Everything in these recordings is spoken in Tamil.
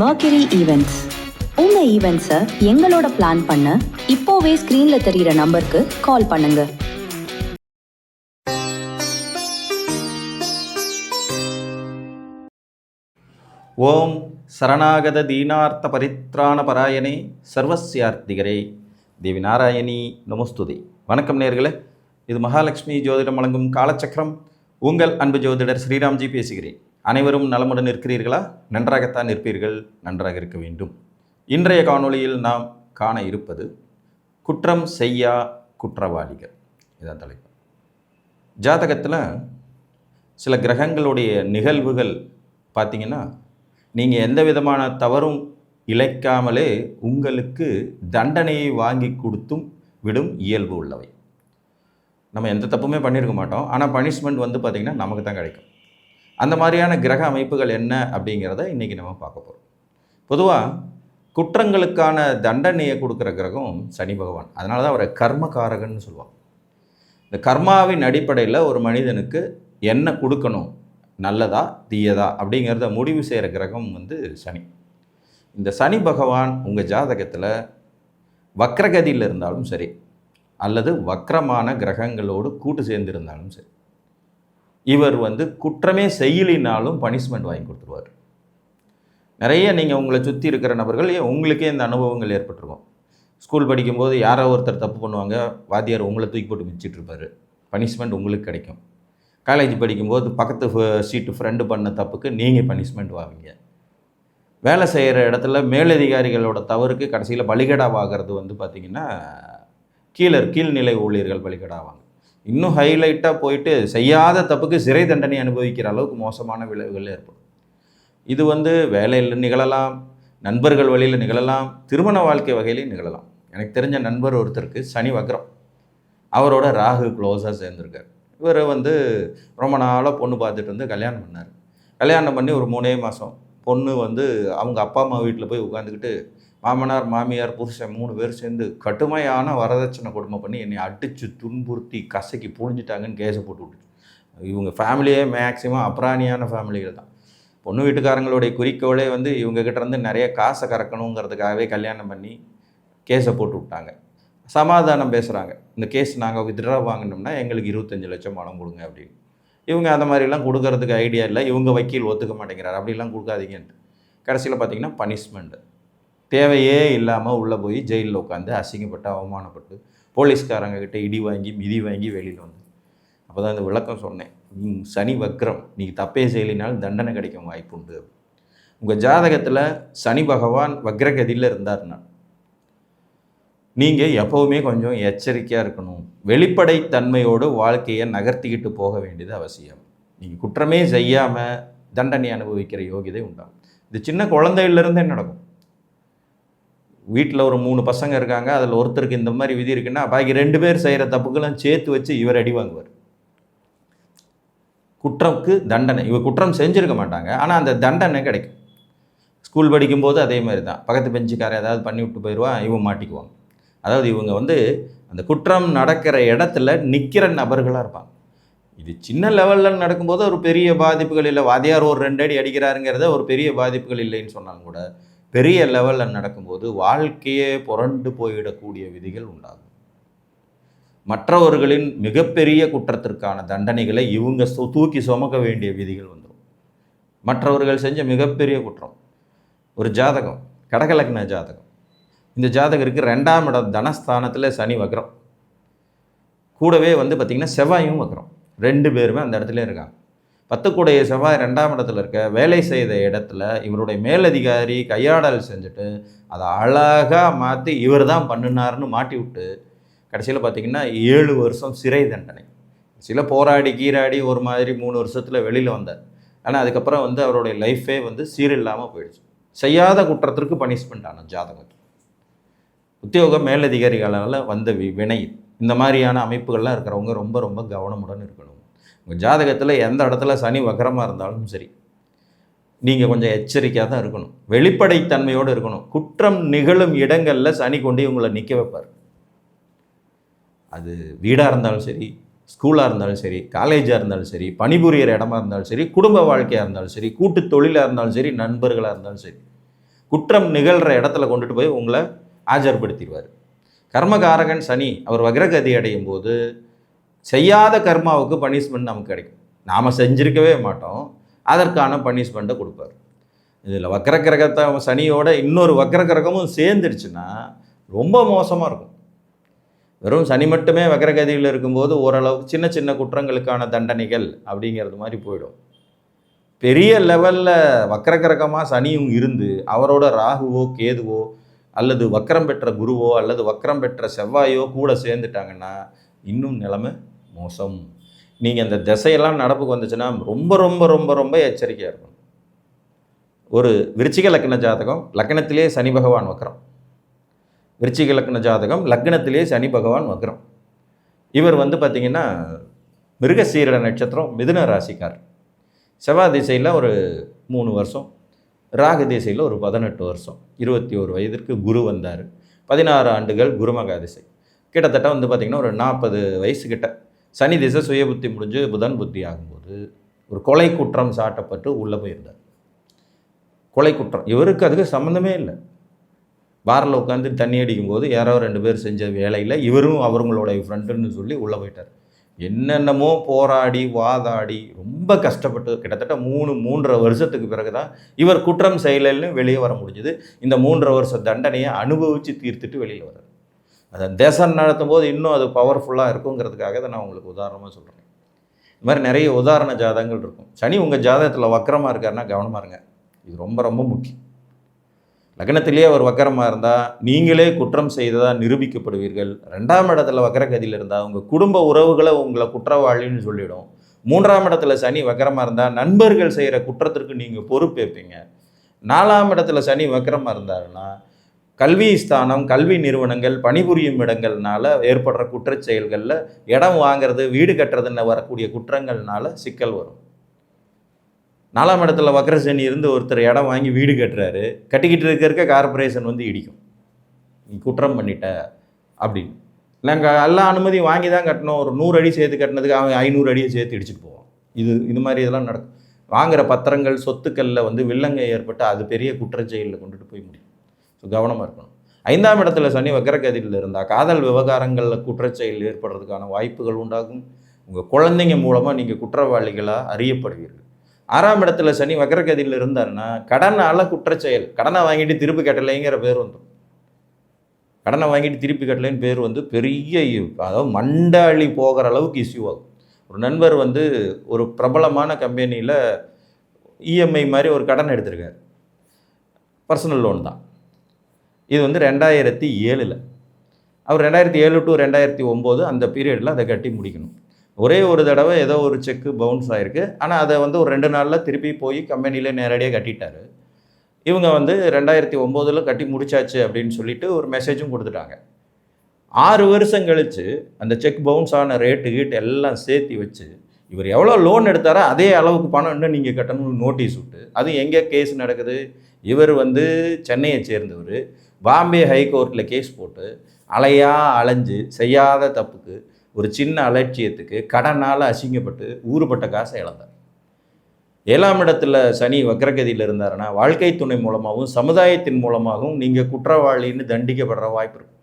Mercury Events. உங்க ஈவெண்ட்ஸை எங்களோட பிளான் பண்ண இப்போவே ஸ்கிரீன்ல தெரியுற நம்பருக்கு கால் பண்ணுங்க. ஓம் சரணாகத தீனார்த்த பரித்ராண பராயணே சர்வஸ்யார்த்திகரே தேவி நாராயணி நமஸ்துதே. வணக்கம் நேர்களே, இது மகாலட்சுமி ஜோதிடம் வழங்கும் காலச்சக்கரம். உங்கள் அன்பு ஜோதிடர் ஸ்ரீராம்ஜி பேசுகிறேன். அனைவரும் நலமுடன் இருக்கிறீர்களா? நன்றாகத்தான் இருப்பீர்கள், நன்றாக இருக்க வேண்டும். இன்றைய காணொளியில் நாம் காண இருப்பது குற்றம் செய்யா குற்றவாளிகள். இதான் தலைப்பு. ஜாதகத்தில் சில கிரகங்களுடைய நிகழ்வுகள் பார்த்திங்கன்னா, நீங்கள் எந்த விதமான தவறும் இழைக்காமலே உங்களுக்கு தண்டனையை வாங்கி கொடுத்தும் விடும் இயல்பு உள்ளவை. நம்ம எந்த தப்புமே பண்ணியிருக்க மாட்டோம், ஆனால் பனிஷ்மெண்ட் வந்து பார்த்திங்கன்னா நமக்கு தான் கிடைக்கும். அந்த மாதிரியான கிரக அமைப்புகள் என்ன அப்படிங்கிறத இன்றைக்கி நம்ம பார்க்க போகிறோம். பொதுவாக குற்றங்களுக்கான தண்டனையை கொடுக்குற கிரகம் சனி பகவான். அதனால தான் அவரை கர்மகாரகன்னு சொல்லுவாங்க. இந்த கர்மாவின் அடிப்படையில் ஒரு மனிதனுக்கு என்ன கொடுக்கணும், நல்லதா தீயதா அப்படிங்கிறத முடிவு செய்கிற கிரகம் வந்து சனி. இந்த சனி பகவான் உங்கள் ஜாதகத்தில் வக்ரகதியில் இருந்தாலும் சரி, அல்லது வக்ரமான கிரகங்களோடு கூட்டு சேர்ந்திருந்தாலும் சரி, இவர் வந்து குற்றமே செய்யலினாலும் பனிஷ்மெண்ட் வாங்கி கொடுத்துருவார். நிறைய நீங்கள் உங்களை சுற்றி இருக்கிற நபர்கள், உங்களுக்கே இந்த அனுபவங்கள் ஏற்பட்டிருக்கும். ஸ்கூல் படிக்கும்போது யாரோ ஒருத்தர் தப்பு பண்ணுவாங்க, வாத்தியார் உங்களை தூக்கி போட்டு மிச்சிட்டு இருப்பார், பனிஷ்மெண்ட் உங்களுக்கு கிடைக்கும். காலேஜ் படிக்கும்போது பக்கத்து சீட்டு ஃப்ரெண்டு பண்ண தப்புக்கு நீங்கள் பனிஷ்மெண்ட் வாங்குவீங்க. வேலை செய்கிற இடத்துல மேலதிகாரிகளோட தவறுக்கு கடைசியில் பலிகடாவாகிறது வந்து பார்த்திங்கன்னா கீழ்நிலை ஊழியர்கள் பலிகடாவாங்க. இன்னும் ஹைலைட்டாக போயிட்டு செய்யாத தப்புக்கு சிறை தண்டனை அனுபவிக்கிற அளவுக்கு மோசமான விளைவுகள் ஏற்படும். இது வந்து வேலையில் நிகழலாம், நண்பர்கள் வழியில் நிகழலாம், திருமண வாழ்க்கை வகையிலையும் நிகழலாம். எனக்கு தெரிஞ்ச நண்பர் ஒருத்தருக்கு சனி வக்ரம், அவரோட ராகு க்ளோஸாக சேர்ந்துருக்கார். இவர் வந்து ரொம்ப நாளாக பொண்ணு பார்த்துட்டு வந்து கல்யாணம் பண்ணார். கல்யாணம் பண்ணி ஒரு 3 மாதம் பொண்ணு வந்து அவங்க அப்பா அம்மா வீட்டில் போய் உட்காந்துக்கிட்டு மாமனார் மாமியார் புருஷன் 3 பேர் சேர்ந்து கடுமையான வரதட்சணை கொடுமை பண்ணி என்னை அடித்து துன்புறுத்தி கசக்கி புழிஞ்சிட்டாங்கன்னு கேஸை போட்டு விட்டுச்சு. இவங்க ஃபேமிலியே மேக்சிமம் அப்ராணியான ஃபேமிலிகள் தான். பொண்ணு வீட்டுக்காரங்களுடைய குறிக்கோளே வந்து இவங்ககிட்ட இருந்து நிறைய காசை கறக்கணுங்கிறதுக்காகவே கல்யாணம் பண்ணி கேஸை போட்டு விட்டாங்க. சமாதானம் பேசுகிறாங்க, இந்த கேஸ் நாங்கள் வித்ட்ரா வாங்கினோம்னா எங்களுக்கு 25 லட்சம் பணம் கொடுங்க அப்படின்னு. இவங்க அந்த மாதிரிலாம் கொடுக்கறதுக்கு ஐடியா இல்லை, இவங்க வக்கீல் ஒத்துக்க மாட்டேங்கிறார், அப்படிலாம் கொடுக்காதீங்கன்ட்டு. கடைசியில் பார்த்திங்கன்னா பனிஷ்மெண்ட்டு தேவையே இல்லாமல் உள்ளே போய் ஜெயிலில் உட்காந்து அசிங்கப்பட்டு அவமானப்பட்டு போலீஸ்காரங்க கிட்டே இடி வாங்கி மிதி வாங்கி வெளியில் வந்து. அப்போ தான் இந்த விளக்கம் சொன்னேன், சனி வக்ரம், நீங்கள் தப்பே செய்யலினாலும் தண்டனை கிடைக்கும் வாய்ப்பு உண்டு. உங்கள் ஜாதகத்தில் சனி பகவான் வக்ரகதியில் இருந்தார்னா நீங்கள் எப்போவுமே கொஞ்சம் எச்சரிக்கையாக இருக்கணும். வெளிப்படைத்தன்மையோடு வாழ்க்கையை நகர்த்திக்கிட்டு போக வேண்டியது அவசியம். நீங்கள் குற்றமே செய்யாமல் தண்டனை அனுபவிக்கிற யோகியதை உண்டாகும். இது சின்ன குழந்தையிலேருந்தே நடக்கும். வீட்டில் ஒரு 3 பசங்க இருக்காங்க, அதில் ஒருத்தருக்கு இந்த மாதிரி விதி இருக்குன்னா பாக்கி 2 பேர் செய்கிற தப்புக்கெல்லாம் சேர்த்து வச்சு இவர் அடி வாங்குவார். குற்றம்க்கு தண்டனை, இவர் குற்றம் செஞ்சுருக்க மாட்டாங்க, ஆனால் அந்த தண்டனை கிடைக்கும். ஸ்கூல் படிக்கும்போது அதே மாதிரி தான், பக்கத்து பெஞ்சுக்கார ஏதாவது பண்ணி விட்டு போயிடுவான், இவங்க மாட்டிக்குவாங்க. அதாவது இவங்க வந்து அந்த குற்றம் நடக்கிற இடத்துல நிற்கிற நபர்களாக இருப்பாங்க. இது சின்ன லெவலில் நடக்கும்போது ஒரு பெரிய பாதிப்புகள் இல்லை, வாதியார் ஒரு 2 அடி அடிக்கிறாருங்கிறத ஒரு பெரிய பாதிப்புகள் இல்லைன்னு சொன்னாலும் கூட, பெரிய லெவலில் நடக்கும்போது வாழ்க்கையே புரண்டு போயிடக்கூடிய விதிகள் உண்டாகும். மற்றவர்களின் மிகப்பெரிய குற்றத்திற்கான தண்டனைகளை இவங்க தூக்கி சுமக்க வேண்டிய விதிகள் வந்துடும். மற்றவர்கள் செஞ்ச மிகப்பெரிய குற்றம். ஒரு ஜாதகம், கடகலக்ன ஜாதகம், இந்த ஜாதகருக்கு 2ஆம் இடம் தனஸ்தானத்தில் சனி வக்ரம், கூடவே வந்து பார்த்திங்கன்னா செவ்வாயும் வக்ரம், 2 பேருமே அந்த இடத்துல இருக்காங்க. 10 கூடைய செவ்வாய் 2ஆம் இடத்துல இருக்க வேலை செய்த இடத்துல இவருடைய மேலதிகாரி கையாடல் செஞ்சுட்டு அதை அழகாக மாற்றி இவர் தான் பண்ணினார்னு மாட்டி விட்டு கடைசியில் பார்த்திங்கன்னா 7 வருஷம் சிறை தண்டனை. சில போராடி கீராடி ஒரு மாதிரி 3 வருஷத்தில் வெளியில் வந்தார். ஆனால் அதுக்கப்புறம் வந்து அவருடைய லைஃபே வந்து சீரில்லாமல் போயிடுச்சு. செய்யாத குற்றத்திற்கு பனிஷ்மெண்ட் ஆன ஜாதகம். உத்தியோக மேலதிகாரிகளால் வந்த வினை. இந்த மாதிரியான அமைப்புகள்லாம் இருக்கிறவங்க ரொம்ப ரொம்ப கவனமுடன் இருக்கணும். உங்கள் ஜாதகத்தில் எந்த இடத்துல சனி வக்ரமாக இருந்தாலும் சரி, நீங்கள் கொஞ்சம் எச்சரிக்கையாக தான் இருக்கணும், வெளிப்படைத்தன்மையோடு இருக்கணும். குற்றம் நிகழும் இடங்களில் சனி கொண்டு இவங்களை நிற்க வைப்பார். அது வீடாக இருந்தாலும் சரி, ஸ்கூலாக இருந்தாலும் சரி, காலேஜாக இருந்தாலும் சரி, பணிபுரிகிற இடமா இருந்தாலும் சரி, குடும்ப வாழ்க்கையாக இருந்தாலும் சரி, கூட்டு தொழிலாக இருந்தாலும் சரி, நண்பர்களாக இருந்தாலும் சரி, குற்றம் நிகழ்கிற இடத்துல கொண்டுட்டு போய் உங்களை ஆஜர்படுத்திடுவார். கர்மகாரகன் சனி அவர் வக்ரகதி அடையும் போது செய்யாத கர்மாவுக்கு பனிஷ்மெண்ட் நமக்கு கிடைக்கும். நாம் செஞ்சிருக்கவே மாட்டோம், அதற்கான பனிஷ்மெண்ட்டை கொடுப்பார். இதில் வக்ரகிரகத்தை சனியோட இன்னொரு வக்ரகிரகமும் சேர்ந்துருச்சுன்னா ரொம்ப மோசமாக இருக்கும். வெறும் சனி மட்டுமே வக்ரகதியில் இருக்கும்போது ஓரளவுக்கு சின்ன சின்ன குற்றங்களுக்கான தண்டனைகள் அப்படிங்கிறது மாதிரி போயிடும். பெரிய லெவலில் வக்ரகிரகமாக சனியும் இருந்து அவரோட ராகுவோ கேதுவோ அல்லது வக்ரம் பெற்ற குருவோ அல்லது வக்ரம் பெற்ற செவ்வாயோ கூட சேர்ந்துட்டாங்கன்னா இன்னும் நிலைமை மோசம். நீங்கள் இந்த திசையெல்லாம் நடப்புக்கு வந்துச்சுன்னா ரொம்ப ரொம்ப ரொம்ப ரொம்ப எச்சரிக்கையாக இருக்கணும். ஒரு விருச்சிக லக்ன ஜாதகம், லக்னத்திலே சனி பகவான் வக்ரம். விருச்சிக லக்ன ஜாதகம், லக்னத்திலே சனி பகவான் வக்ரம். இவர் பார்த்திங்கன்னா மிருகசீரட நட்சத்திரம், மிதுன ராசிக்கார். செவ்வாய் திசையில் ஒரு 3 வருஷம், ராகு திசையில் ஒரு 18 வருஷம், 21 வயதிற்கு குரு வந்தார். 16 ஆண்டுகள் குருமகா திசை. கிட்டத்தட்ட பார்த்திங்கன்னா ஒரு 40 வயசுக்கிட்ட சனி திசை சுய புத்தி முடிஞ்சு புதன் புத்தி ஆகும்போது ஒரு கொலை குற்றம் சாட்டப்பட்டு உள்ளே போயிருந்தார். கொலை குற்றம், இவருக்கு அதுக்கு சம்மந்தமே இல்லை. பாரில் உட்காந்து தண்ணி அடிக்கும்போது யாரோ 2 பேர் செஞ்ச வேலையில் இவரும் அவங்களோட ஃப்ரெண்டுன்னு சொல்லி உள்ளே போயிட்டார். என்னென்னமோ போராடி வாதாடி ரொம்ப கஷ்டப்பட்டு கிட்டத்தட்ட 3.5 வருஷத்துக்கு பிறகு தான் இவர் குற்றம் செய்யலைன்னு வெளியே வர முடிஞ்சுது. இந்த 3.5 வருஷ தண்டனையை அனுபவித்து தீர்த்துட்டு வெளியில் வர்றார். அதை தேசம் நடத்தும் போது இன்னும் அது பவர்ஃபுல்லாக இருக்குங்கிறதுக்காக தான் நான் உங்களுக்கு உதாரணமாக சொல்கிறேன். இந்த மாதிரி நிறைய உதாரண ஜாதகங்கள் இருக்கும். சனி உங்கள் ஜாதகத்தில் வக்கரமாக இருக்காருன்னா கவனமாக இருங்க, இது ரொம்ப ரொம்ப முக்கியம். லக்னத்திலேயே அவர் வக்கரமாக இருந்தால் நீங்களே குற்றம் செய்ததாக நிரூபிக்கப்படுவீர்கள். 2ஆம் இடத்துல வக்கரகதியில் இருந்தால் உங்கள் குடும்ப உறவுகளை உங்களை குற்றவாளின்னு சொல்லிடும். 3ஆம் இடத்துல சனி வக்கரமாக இருந்தால் நண்பர்கள் செய்கிற குற்றத்திற்கு நீங்கள் பொறுப்பேற்பீங்க. 4ஆம் இடத்துல சனி வக்கரமாக இருந்தாருன்னா கல்வி ஸ்தானம், கல்வி நிறுவனங்கள், பணிபுரியும் இடங்கள்னால ஏற்படுற குற்றச் செயல்களில் இடம் வாங்கிறது, வீடு கட்டுறதுன்னு வரக்கூடிய குற்றங்கள்னால சிக்கல் வரும். 4ஆம் இடத்துல வக்ரசனி இருந்து ஒருத்தர் இடம் வாங்கி வீடு கட்டுறாரு, கட்டிக்கிட்டு இருக்க கார்பரேஷன் இடிக்கும், நீ குற்றம் பண்ணிட்ட அப்படின்னு. நாங்கள் எல்லா அனுமதி வாங்கி தான் கட்டணும், ஒரு 100 அடி சேர்த்து கட்டினதுக்கு அவன் 500 அடியை சேர்த்து இடிச்சிட்டு போவோம். இது மாதிரி இதெல்லாம் நடக்கும். வாங்குகிற பத்திரங்கள் சொத்துக்களில் வில்லங்க ஏற்பட்டு அது பெரிய குற்றச்செயலில் கொண்டுட்டு போய் முடியும். ஸோ கவனமாக இருக்கணும். 5ஆம் இடத்துல சனி வக்ரகதியில் இருந்தால் காதல் விவகாரங்களில் குற்றச்செயல் ஏற்படுறதுக்கான வாய்ப்புகள் உண்டாகும். உங்கள் குழந்தைங்க மூலமாக நீங்கள் குற்றவாளிகளாக அறியப்படுவீர்கள். 6ஆம் இடத்துல சனி வக்ரகதியில் இருந்தாருன்னா கடனால் குற்றச்செயல், கடனை வாங்கிட்டு திருப்பி கட்டலைங்கிற பேர் வந்துடும். கடனை வாங்கிட்டு திருப்பி கட்டலைன்னு பேர் பெரிய, அதாவது மண்டாளி போகிற அளவுக்கு இஷ்யூ ஆகும். ஒரு நண்பர் ஒரு பிரபலமான கம்பெனியில் இஎம்ஐ மாதிரி ஒரு கடன் எடுத்திருக்கார். பர்சனல் லோன் தான். இது 2007. அவர் 2007 to 2009 அந்த பீரியடில் அதை கட்டி முடிக்கணும். ஒரே ஒரு தடவை ஏதோ ஒரு செக்கு பவுன்ஸ் ஆகிருக்கு. ஆனால் அதை ஒரு 2 நாளில் திருப்பி போய் கம்பெனியில் நேரடியாக கட்டிட்டார். இவங்க 2009 கட்டி முடிச்சாச்சு அப்படின்னு சொல்லிட்டு ஒரு மெசேஜும் கொடுத்துட்டாங்க. 6 வருஷம் கழித்து அந்த செக் பவுன்ஸ் ஆன ரேட்டு கீட்டு எல்லாம் சேர்த்து வச்சு இவர் எவ்வளோ லோன் எடுத்தாரோ அதே அளவுக்கு பணம் இன்னும் நீங்கள் கட்டணும்னு நோட்டீஸ் விட்டு, அது எங்கே கேஸ் நடக்குது? இவர் சென்னையை சேர்ந்தவர், பாம்பே ஹைகோர்ட்டில் கேஸ் போட்டு அலைஞ்சு செய்யாத தப்புக்கு, ஒரு சின்ன அலட்சியத்துக்கு, கடனால் அசிங்கப்பட்டு ஊறுபட்ட காசை இழந்தார். 7ஆம் இடத்துல சனி வக்ரகதியில் இருந்தாருன்னா வாழ்க்கை துணை மூலமாகவும் சமுதாயத்தின் மூலமாகவும் நீங்கள் குற்றவாளின்னு தண்டிக்கப்படுற வாய்ப்பு இருக்கும்.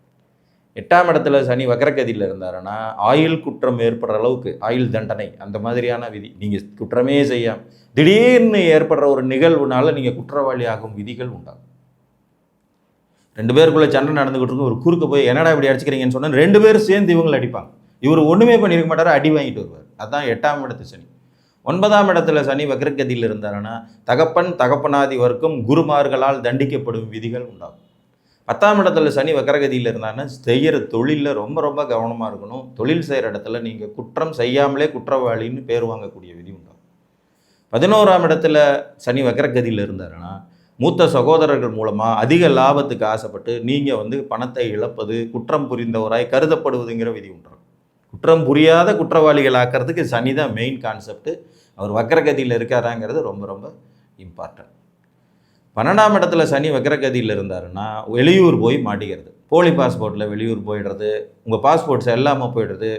8ஆம் இடத்துல சனி வக்ரகதியில் இருந்தாருன்னா ஆயுள் குற்றம் ஏற்படுற அளவுக்கு ஆயுள் தண்டனை, அந்த மாதிரியான விதி. நீங்கள் குற்றமே செய்யாமல் திடீர்னு ஏற்படுற ஒரு நிகழ்வுனால நீங்கள் குற்றவாளி ஆகும் விதிகள் உண்டாகும். 2 பேருக்குள்ளே சண்டை நடந்துக்கிட்டு இருக்கும், ஒரு குறுக்க போய் என்னடா இப்படி அடிச்சுக்கிறீங்கன்னு சொன்னால் 2 பேரும் சேர்ந்து இவங்களை அடிப்பாங்க. இவர் ஒன்றுமே பண்ணியிருக்க மாட்டார், அடி வாங்கிட்டு வருவார். அதுதான் 8ஆம் இடத்து சனி. 9ஆம் இடத்துல சனி வக்ரகதியில் இருந்தாருன்னா தகப்பன் தகப்பனாதி வர்க்கம் குருமார்களால் தண்டிக்கப்படும் விதிகள் உண்டாகும். 10ஆம் இடத்துல சனி வக்ரகதியில் இருந்தாருன்னா செய்கிற தொழிலில் ரொம்ப ரொம்ப கவனமாக இருக்கணும். தொழில் செய்கிற இடத்துல நீங்கள் குற்றம் செய்யாமலே குற்றவாளின்னு பேர் வாங்கக்கூடிய விதி உண்டாகும். 11ஆம் இடத்துல சனி வக்ரகதியில் இருந்தாருன்னா மூத்த சகோதரர்கள் மூலமாக அதிக லாபத்துக்கு ஆசைப்பட்டு நீங்கள் பணத்தை இழப்பது, குற்றம் புரிந்தவராய் கருதப்படுவதுங்கிற விதி உண்டாகும். குற்றம் புரியாத குற்றவாளிகள் ஆக்கிறதுக்கு சனி தான் மெயின் கான்செப்ட். அவர் வக்ரகதியில் இருக்காராங்கிறது ரொம்ப ரொம்ப இம்பார்ட்டன்ட். 12ஆம் இடத்துல சனி வக்ரகதியில் இருந்தாருன்னா வெளியூர் போய் மாட்டிக்கிறது, போலி பாஸ்போர்ட்டில் வெளியூர் போயிடுறது, உங்கள் பாஸ்போர்ட்ஸ் எல்லாமே போயிடுறது,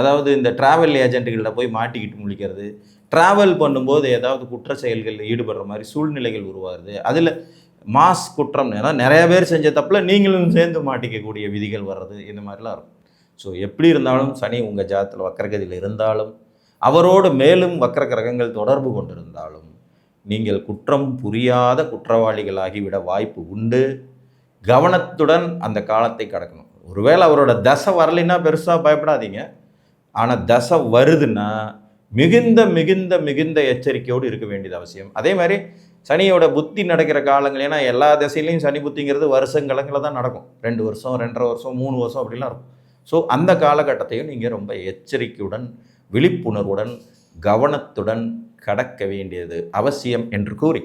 அதாவது இந்த ட்ராவல் ஏஜென்ட்டுகளில் போய் மாட்டிக்கிட்டு முழிக்கிறது, ட்ராவல் பண்ணும்போது ஏதாவது குற்ற செயல்களில் ஈடுபடுற மாதிரி சூழ்நிலைகள் உருவாகுது. அதில் மாஸ் குற்றம், ஏன்னா நிறைய பேர் செஞ்ச தப்பில் நீங்களும் சேர்ந்து மாட்டிக்கக்கூடிய விதிகள் வர்றது, இந்த மாதிரிலாம் இருக்கும். ஸோ எப்படி இருந்தாலும் சனி உங்கள் ஜாதத்தில் வக்கரகதியில் இருந்தாலும், அவரோடு மேலும் வக்கர கிரகங்கள் தொடர்பு கொண்டிருந்தாலும், நீங்கள் குற்றம் புரியாத குற்றவாளிகளாகிவிட வாய்ப்பு உண்டு. கவனத்துடன் அந்த காலத்தை கடக்கணும். ஒருவேளை அவரோட தசை வரலைன்னா பெருசாக பயப்படாதீங்க. ஆனால் தசை வருதுன்னா மிகுந்த மிகுந்த மிகுந்த எச்சரிக்கையோடு இருக்க வேண்டியது அவசியம். அதே மாதிரி சனியோட புத்தி நடக்கிற காலங்கள், ஏன்னா எல்லா திசையிலையும் சனி புத்திங்கிறது வருஷங்கணக்கில் தான் நடக்கும். 2 வருஷம், 2.5 வருஷம், 3 வருஷம் அப்படிலாம் இருக்கும். ஸோ அந்த காலகட்டத்தையும் நீங்கள் ரொம்ப எச்சரிக்கையுடன், விழிப்புணர்வுடன், கவனத்துடன் கடக்க வேண்டியது அவசியம் என்று கூறி,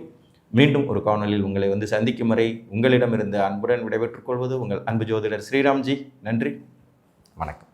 மீண்டும் ஒரு காணொலியில் உங்களை சந்திக்கும் வரை உங்களிடமிருந்து அன்புடன் விடைபெற்றுக் கொள்வது உங்கள் அன்பு ஜோதிடர் ஸ்ரீராம்ஜி. நன்றி, வணக்கம்.